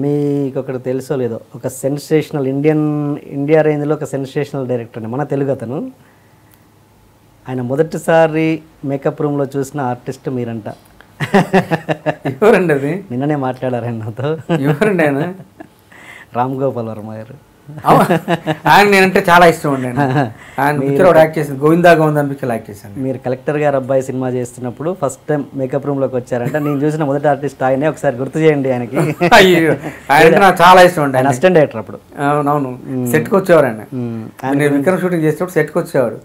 మీకు ఒకటి తెలుసో లేదో, ఒక సెన్సేషనల్ ఇండియా రేంజ్లో ఒక సెన్సేషనల్ డైరెక్టర్ మన తెలుగు అతను. ఆయన మొదటిసారి మేకప్ రూమ్లో చూసిన ఆర్టిస్ట్ మీరంట. ఎవరండి అది? నిన్ననే మాట్లాడారు ఆయన నాతో. ఎవరండి ఆయన? రామ్ గోపాల్ వర్మ గారు. ఆయన నేనంటే చాలా ఇష్టం అండి. ఆయన పిక్చర్ యాక్ట్ చేసింది గోవిందా గోవిందా పిక్చర్ యాక్ట్ చేశాను. మీరు కలెక్టర్ గారు అబ్బాయి సినిమా చేస్తున్నప్పుడు ఫస్ట్ టైం మేకప్ రూమ్లోకి వచ్చారంట. నేను చూసిన మొదటి ఆర్టిస్ట్ ఆయనే. ఒకసారి గుర్తు చేయండి ఆయనకి. ఆయన నాకు చాలా ఇష్టం అండి. ఆయన అసిస్టెంట్ డైరెక్టర్ అప్పుడు. అవునవును, సెట్కి వచ్చేవారు ఆయన. నేను విక్రమ్ షూటింగ్ చేసేటప్పుడు సెట్కి వచ్చేవాడు.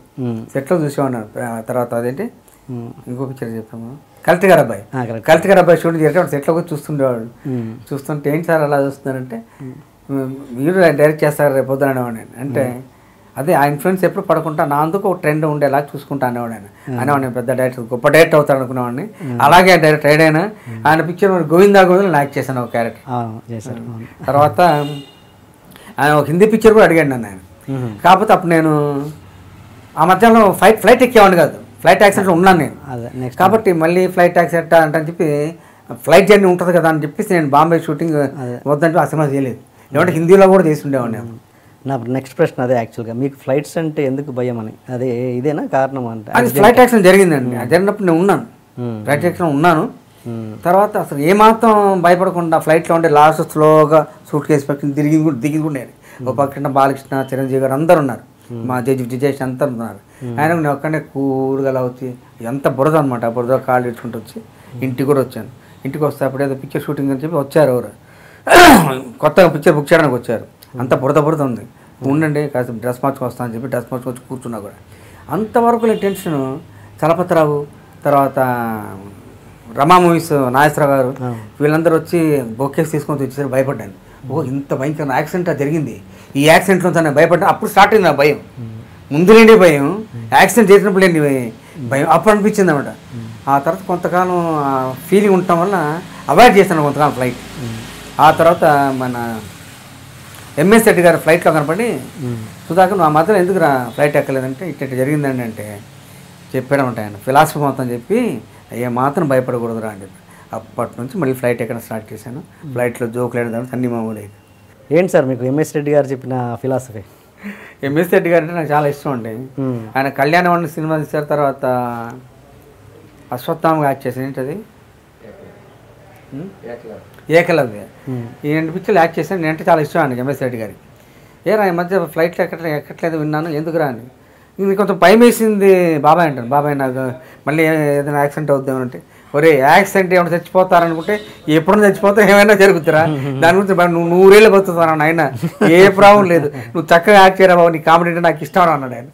సెట్లో చూసేవాడు. తర్వాత అదేంటి ఇంకో పిక్చర్ చెప్పాము, కలెక్టర్ గారు అబ్బాయి. కలెక్టర్ గారు అబ్బాయి షూటింగ్ చేసేటప్పుడు సెట్లోకి వచ్చి చూస్తుండేవాడు. చూస్తుంటే ఏంటి సార్ అలా చూస్తున్నారంటే, మీరు డైరెక్ట్ చేస్తారు రేపు పొద్దున అనేవాడు. అంటే అదే ఆ ఇన్ఫ్లుయెన్స్ ఎప్పుడు పడకుండా నా అందుకు ఒక ట్రెండ్ ఉండేలా చూసుకుంటా అనేవాడు. అనేవాడిని పెద్ద డైరెక్టర్, గొప్ప డైరెక్టర్ అవుతాడు అనుకునేవాడిని. అలాగే డైరెక్టర్ అయినా ఆయన పిక్చర్ గోవిందా గోవిందా యాక్ట్ చేశాను ఒక క్యారెక్టర్. తర్వాత ఆయన ఒక హిందీ పిక్చర్ కూడా అడిగాడు నన్ను ఆయన. కాకపోతే అప్పుడు నేను ఆ మధ్యలో ఫ్లైట్ ఎక్కేవాడిని కాదు, ఫ్లైట్ యాక్సిడెంట్ ఉన్నాను నేను. కాబట్టి మళ్ళీ ఫ్లైట్ యాక్సిడెంట్ అని చెప్పి ఫ్లైట్ జర్నీ ఉంటుంది కదా అని చెప్పేసి నేను బాంబే షూటింగ్ వద్దంటే ఆ సినిమా చేయలేదు. లేదంటే హిందీలో కూడా చేసి ఉండేవాడిని. నా నెక్స్ట్ ప్రశ్న అదే యాక్చువల్గా, మీకు ఫ్లైట్స్ అంటే ఎందుకు భయం అని, అదే ఇదేనా కారణం? అంటే అది ఫ్లైట్ యాక్సిడెంట్ జరిగిందండి. జరిగినప్పుడు నేను ఉన్నాను, ఫ్లైట్ యాక్సిడెంట్ ఉన్నాను. తర్వాత అసలు ఏమాత్రం భయపడకుండా ఫ్లైట్లో ఉండే లాస్ట్ స్లోగా సూట్ కేసు పక్కన దిగి కూడా ఒక పక్కన బాలకృష్ణ, చిరంజీవి గారు అందరు ఉన్నారు, మా జడ్జి అంతా ఉన్నారు. ఆయన నేను ఒక్కడే కూరుగా వచ్చి ఎంత బురద అనమాట, ఆ బురద కాళ్ళు ఇచ్చుకుంటూ వచ్చి ఇంటికి కూడా వచ్చాను. ఇంటికి వస్తే అప్పుడు ఏదో పిక్చర్ షూటింగ్ అని చెప్పి వచ్చారు ఎవరు, కొత్తగా పిక్చర్ బుక్ చేయడానికి వచ్చారు. అంత బురద ఉంది, ఉండండి కాస్త డ్రెస్ మార్చుకు వస్తాను అని చెప్పి డ్రెస్ మార్చుకు వచ్చి కూర్చున్నా కూడా. అంతవరకు టెన్షన్. చలపతిరావు, తర్వాత రమా మూవీస్ నాగేశ్వరరావు గారు వీళ్ళందరూ వచ్చి బొకేస్ తీసుకొని వచ్చేసరికి భయపడ్డాను. ఇంత భయంకర యాక్సిడెంట్ జరిగింది, ఈ యాక్సిడెంట్లో తను భయపడ్డా. అప్పుడు స్టార్ట్ అయింది నా భయం. ముందు లేని భయం, యాక్సిడెంట్ చేసినప్పుడు లేని భయం అప్పుడు అనిపించింది అనమాట. ఆ తర్వాత కొంతకాలం ఫీలింగ్ ఉండటం వల్ల అవాయిడ్ చేశాను కొంతకాలం ఫ్లైట్. ఆ తర్వాత మన ఎంఎస్ రెడ్డి గారు ఫ్లైట్లో కనపడి, సుధాకర్ నువ్వు ఆ మధ్యలో ఎందుకు ఫ్లైట్ ఎక్కలేదంటే ఇట్ట జరిగిందండి అంటే చెప్పాడమంట ఆయన. ఫిలాసఫీ మొత్తం చెప్పి ఏ మాత్రం భయపడకూడదురా అని చెప్పి అప్పటి నుంచి మళ్ళీ ఫ్లైట్ ఎక్కడ స్టార్ట్ చేశాను. ఫ్లైట్లో జోకులు వేయడం అన్ని మామూలు. ఏంటి సార్ మీకు ఎంఎస్ రెడ్డి గారు చెప్పిన ఫిలాసఫీ? ఎంఎస్ రెడ్డి గారు అంటే నాకు చాలా ఇష్టం అండి. ఆయన కళ్యాణవాణి సినిమా తీశారు, తర్వాత అశ్వత్థామగా యాక్ట్ చేశాను. ఏంటది ఏకలవ్య. ఈ 2 పిక్చర్లు యాక్ట్ చేశాను. నేనంటే చాలా ఇష్టం అండి ఎంఎస్ రెడ్డి గారికి. ఏరా ఈ మధ్య ఫ్లైట్లో ఎక్కట్లేదు విన్నాను, ఎందుకురా అని. ఇది కొంచెం భయం వేసింది బాబాయ్ అంటాను. బాబాయ్ నాకు మళ్ళీ ఏదైనా యాక్సిడెంట్ అవుద్దామంటే, ఒరే యాక్సిడెంట్ ఏమైనా చచ్చిపోతారనుకుంటే ఎప్పుడైనా చచ్చిపోతే ఏమైనా జరుగుతురా, దాని గురించి నువ్వు 100 ఏళ్ళు బతుకుతాను ఆయన, ఏ ప్రాబ్లం లేదు, నువ్వు చక్కగా యాక్ట్ చేయరా బాబు, నీ కామెడీ అంటే నాకు ఇష్టం అన్నాడు ఆయన.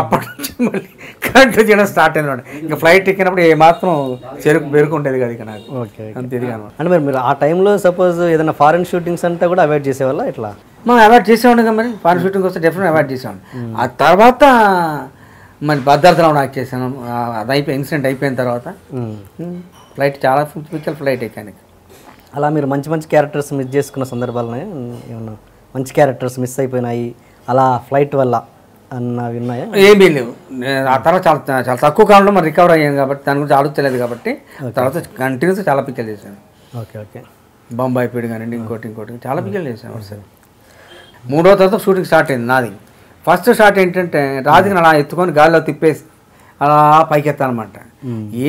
అప్పటి నుంచి మళ్ళీ కంటిన్యూ చేయడం స్టార్ట్ అయినాడు. ఇంకా ఫ్లైట్ ఎక్కినప్పుడు ఏ మాత్రం బెరుకుండేది కదా ఇక నాకు. అంతే అంటే మీరు ఆ టైంలో సపోజ్ ఏదైనా ఫారెన్ షూటింగ్స్ అంతా కూడా అవాయిడ్ చేసేవాళ్ళ ఇట్లా? మనం అవాయిడ్ చేసేవాడు కదా, మరి ఫారెన్ షూటింగ్ వస్తే డెఫినెట్ అవాయిడ్ చేసేవాడు. ఆ తర్వాత మరి భద్రాచలం యాక్ట్ చేశాను. అది ఇన్సిడెంట్ అయిపోయిన తర్వాత ఫ్లైట్ చాలా పిక్చర్ ఫ్లైట్ ఎక్కాను. అలా మీరు మంచి క్యారెక్టర్స్ మిస్ చేసుకున్న సందర్భాలు ఏమన్నా? మంచి క్యారెక్టర్స్ మిస్ అయిపోయినాయి అలా ఫ్లైట్ వల్ల అన్నవి ఉన్నాయా? ఏమీ లేవు. ఆ తర్వాత చాలా తక్కువ కాలంలో మరి రికవర్ అయ్యాను కాబట్టి దాని గురించి ఆలోచించలేదు కాబట్టి తర్వాత కంటిన్యూస్ చాలా పిక్చర్లు చేశాను. ఓకే. బొంబాయి పీడి కానివ్వండి, ఇంకోటి చాలా పిక్చర్లు చేశాను. ఒకసారి 3వ తర్వాత షూటింగ్ స్టార్ట్ అయింది నాది. ఫస్ట్ షాట్ ఏంటంటే రాజుని అలా ఎత్తుకొని గాలిలో తిప్పేసి అలా పైకెత్తాను అనమాట.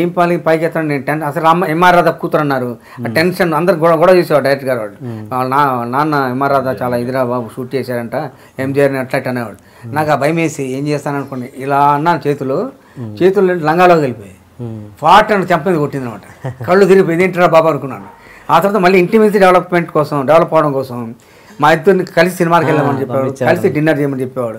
ఏం పైకి ఎత్తాను నేను అసలు ఎంఆర్ రాధా కూతురు అన్నారు. ఆ టెన్షన్ అందరు గొడవ చేసేవాడు డైరెక్టర్ గారు. వాళ్ళు నాన్న ఎంఆర్ రాధా చాలా ఇదిరా బాబు షూట్ చేశారంట, ఎంజీఆర్ని అట్లా అనేవాడు. నాకు ఆ భయం వేసి ఏం చేస్తాను అనుకోండి, ఇలా అన్నాను, చేతులు లంగాలోకి వెళ్ళిపోయి ఫాట్ అని చెంపది కొట్టింది అనమాట. కళ్ళు తిరిగిపోయింది, ఏంటరా బాబు అనుకున్నాను. ఆ తర్వాత మళ్ళీ ఇంటిమేసి డెవలప్ అవడం కోసం మా ఇద్దరిని కలిసి సినిమాకి వెళ్ళామని చెప్పేవాడు, కలిసి డిన్నర్ చేయమని చెప్పేవాడు.